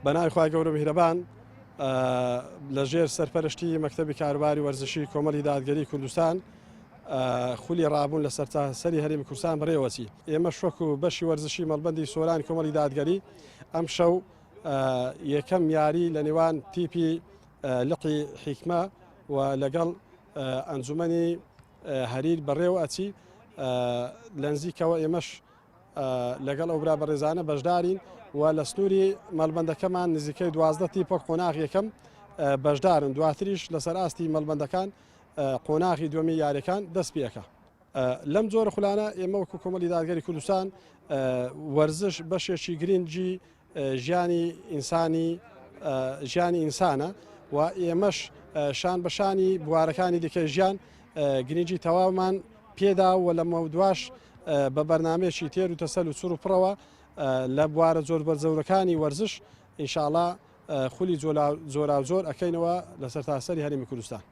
بەناوی خوای گەورە میهرەبان لەژێر سەرپەرشتی مەکتەبی کاروباری وەرزشی کۆمەڵی دادگەری کوردستان خولی ڕابوون لە سەرتاسەری هەرێمی کوردستان بەڕێوەچی ئێمە شۆک و بەشی وەرزشی مەڵبەندی سۆرانی کۆمەڵی دادگەری ئەم شەو یەکەم یاری لە نێوان تیپی لقی حیکمە و لەگەڵ ئەنجومەنی هەریر بەڕێوە ئەچی لە نزیکەوە ئێمەش لەگەڵ ئەو برا بەڕێزانە بەشدارین و لە سنووری مەڵبەندەکەمان نزیکەی 12 تیپە قۆناغ یەکەم بەشدارن دواتریش لەسەر ئاستی مەڵبەندەکان قۆناغی دووەمی یاریەکان دەست پێەکە. لەم جۆرە خولانە ئێمە وەکو کۆمەڵی دادگەری کوردستان وەرزش بەشێکی گرنگی ژیانی ئینسانە و ئێمەش شان بەشانی بوارەکانی دیکە ژیان گرنگی تەواومان پێدا و لە مەودواش بە بەرنامێکی تێر و تەسەل و چوڕ و پڕەوە لە بوارە زۆر بەرزەورەکانی وەرزش ئینشاءڵڵا خولی زۆر ئەکەینەوە لە سەرتاسەری هەرێمی کوردستان.